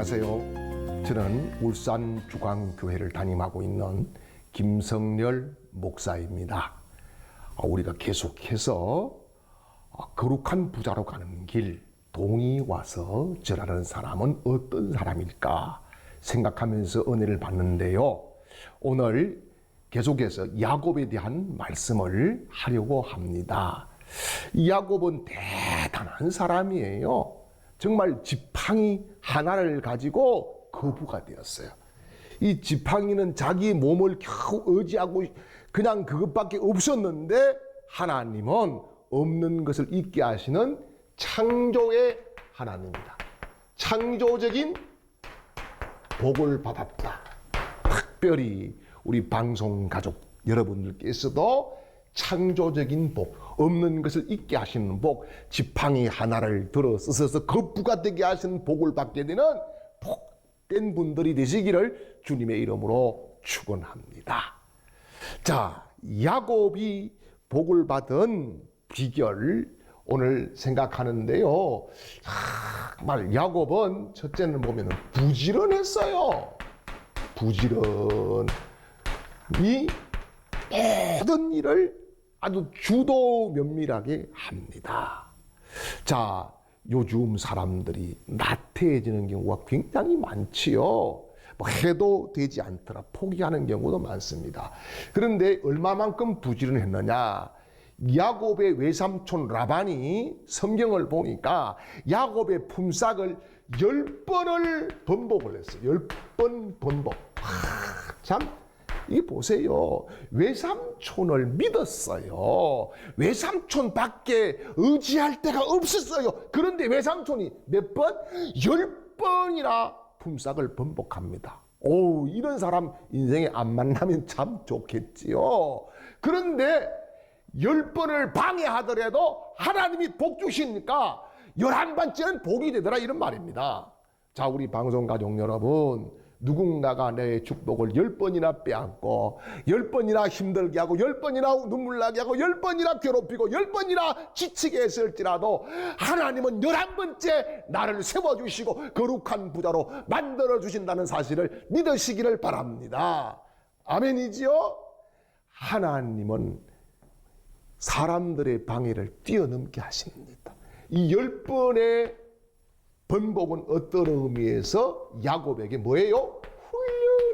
안녕하세요. 저는 울산 주광교회를 담임하고 있는 김성렬 목사입니다. 우리가 계속해서 거룩한 부자로 가는 길, 동이 와서 절하는 사람은 어떤 사람일까 생각하면서 은혜를 받는데요. 오늘 계속해서 야곱에 대한 말씀을 하려고 합니다. 야곱은 대단한 사람이에요. 정말 지팡이 하나를 가지고 거부가 되었어요. 이 지팡이는 자기 몸을 겨우 의지하고 그냥 그것밖에 없었는데 하나님은 없는 것을 있게 하시는 창조의 하나님입니다. 창조적인 복을 받았다. 특별히 우리 방송 가족 여러분들께서도 창조적인 복, 없는 것을 있게 하시는 복, 지팡이 하나를 들어 쓰셔서 거부가 되게 하시는 복을 받게 되는 복된 분들이 되시기를 주님의 이름으로 축원합니다. 자, 야곱이 복을 받은 비결 오늘 생각하는데요. 정말 야곱은 첫째는 보면 부지런했어요. 부지런히 모든 일을 아주 주도 면밀하게 합니다. 자, 요즘 사람들이 나태해지는 경우가 굉장히 많지요. 뭐 해도 되지 않더라 포기하는 경우도 많습니다. 그런데 얼마만큼 부지런했느냐? 야곱의 외삼촌 라반이 성경을 보니까 야곱의 품삯을 10번을 번복을 했어요. 10번 번복. 참, 이 보세요. 외삼촌을 믿었어요. 외삼촌밖에 의지할 데가 없었어요. 그런데 외삼촌이 몇 번? 10번이나 품삯을 번복합니다. 오, 이런 사람 인생에 안 만나면 참 좋겠지요. 그런데 10번을 방해하더라도 하나님이 복 주시니까 11번째는 복이 되더라, 이런 말입니다. 자, 우리 방송가족 여러분, 누군가가 내 축복을 10번이나 빼앗고 10번이나 힘들게 하고 10번이나 눈물 나게 하고 10번이나 괴롭히고 10번이나 지치게 했을지라도 하나님은 11번째 나를 세워주시고 거룩한 부자로 만들어주신다는 사실을 믿으시기를 바랍니다. 아멘이지요? 하나님은 사람들의 방해를 뛰어넘게 하십니다. 이 10번의 번복은 어떤 의미에서 야곱에게 뭐예요?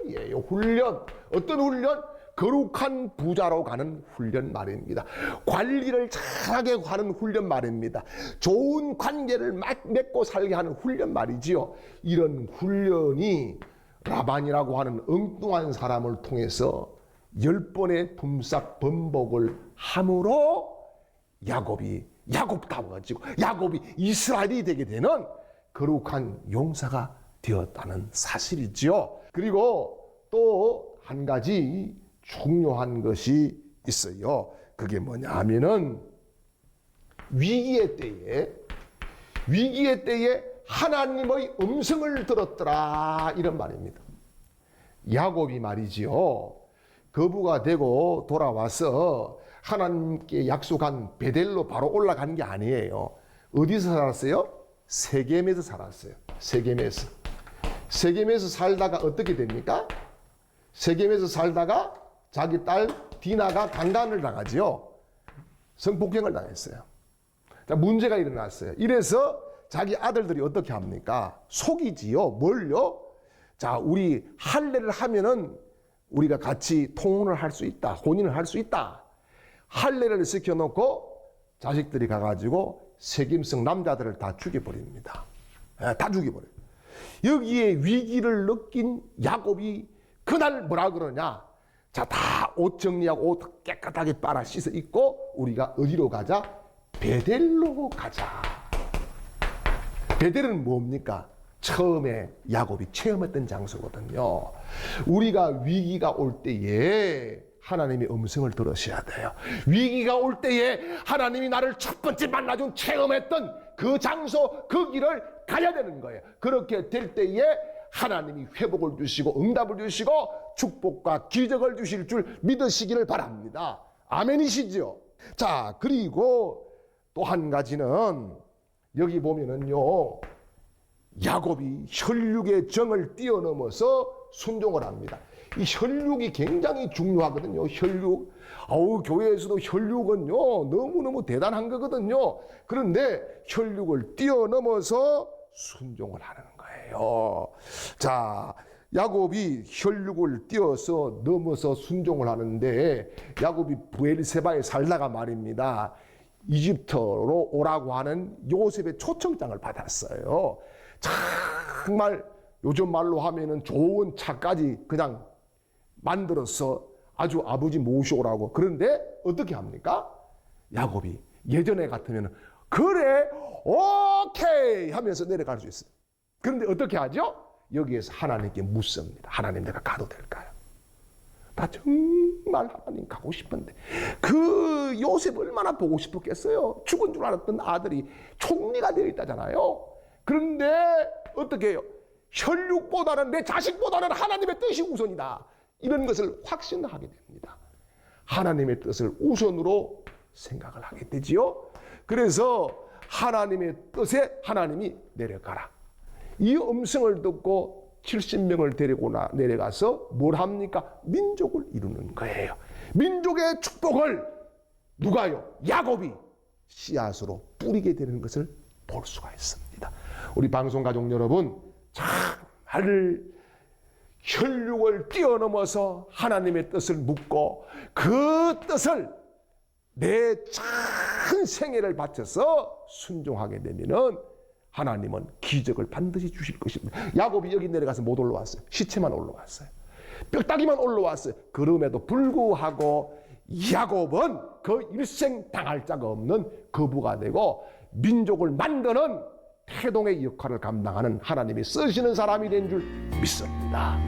훈련이에요. 훈련. 어떤 훈련? 거룩한 부자로 가는 훈련 말입니다. 관리를 잘하게 하는 훈련 말입니다. 좋은 관계를 맺고 살게 하는 훈련 말이지요. 이런 훈련이 라반이라고 하는 엉뚱한 사람을 통해서 10번의 품삯 번복을 함으로 야곱다워지고 야곱이 이스라엘이 되게 되는 거룩한 용사가 되었다는 사실이지요. 그리고 또 한 가지 중요한 것이 있어요. 그게 뭐냐 하면은 위기의 때에 하나님의 음성을 들었더라, 이런 말입니다. 야곱이 말이지요. 거부가 되고 돌아와서 하나님께 약속한 베델로 바로 올라간 게 아니에요. 어디서 살았어요? 세겜에서 살았어요. 세겜에서 살다가 어떻게 됩니까? 세겜에서 살다가 자기 딸 디나가 강간을 당하지요. 성폭행을 당했어요. 자, 문제가 일어났어요. 이래서 자기 아들들이 어떻게 합니까? 속이지요. 뭘요? 자, 우리 할례를 하면은 우리가 같이 통혼을 할 수 있다. 혼인을 할 수 있다. 할례를 시켜놓고 자식들이 가가지고 세겜성 남자들을 다 죽여버립니다. 다 죽여버려요. 여기에 위기를 느낀 야곱이 그날 뭐라 그러냐? 자, 다 옷 정리하고 옷 깨끗하게 빨아 씻어 입고 우리가 어디로 가자? 베델로 가자. 베델은 뭡니까? 처음에 야곱이 체험했던 장소거든요. 우리가 위기가 올 때에 하나님의 음성을 들으셔야 돼요. 위기가 올 때에 하나님이 나를 첫 번째 만나준 체험했던 그 장소, 그 길을 가야 되는 거예요. 그렇게 될 때에 하나님이 회복을 주시고 응답을 주시고 축복과 기적을 주실 줄 믿으시기를 바랍니다. 아멘이시죠? 자, 그리고 또 한 가지는 여기 보면은요, 야곱이 혈육의 정을 뛰어넘어서 순종을 합니다. 이 혈육이 굉장히 중요하거든요. 혈육. 교회에서도 혈육은요, 너무너무 대단한 거거든요. 그런데 혈육을 뛰어넘어서 순종을 하는 거예요. 자, 야곱이 혈육을 넘어서 순종을 하는데, 야곱이 브엘세바에 살다가 말입니다, 이집트로 오라고 하는 요셉의 초청장을 받았어요. 정말 요즘 말로 하면은 좋은 차까지 그냥 만들어서 아주 아버지 모셔오라고. 그런데 어떻게 합니까? 야곱이 예전에 같으면 그래 오케이 하면서 내려갈 수 있어요. 그런데 어떻게 하죠? 여기에서 하나님께 묻습니다. 하나님, 내가 가도 될까요? 나 정말 하나님 가고 싶은데. 그 요셉 얼마나 보고 싶었겠어요. 죽은 줄 알았던 아들이 총리가 되어 있다잖아요. 그런데 어떻게 해요? 혈육보다는, 내 자식보다는 하나님의 뜻이 우선이다, 이런 것을 확신하게 됩니다. 하나님의 뜻을 우선으로 생각을 하게 되지요. 그래서 하나님의 뜻에 하나님이 내려가라, 이 음성을 듣고 70명을 데리고 내려가서 뭘 합니까? 민족을 이루는 거예요. 민족의 축복을 누가요? 야곱이 씨앗으로 뿌리게 되는 것을 볼 수가 있습니다. 우리 방송 가족 여러분, 정말 혈육을 뛰어넘어서 하나님의 뜻을 묻고 그 뜻을 내 전 생애를 바쳐서 순종하게 되면은 하나님은 기적을 반드시 주실 것입니다. 야곱이 여기 내려가서 못 올라왔어요. 시체만 올라왔어요. 뼈다귀만 올라왔어요. 그럼에도 불구하고 야곱은 그 일생 당할 자가 없는 거부가 되고 민족을 만드는 태동의 역할을 감당하는 하나님이 쓰시는 사람이 된 줄 믿습니다.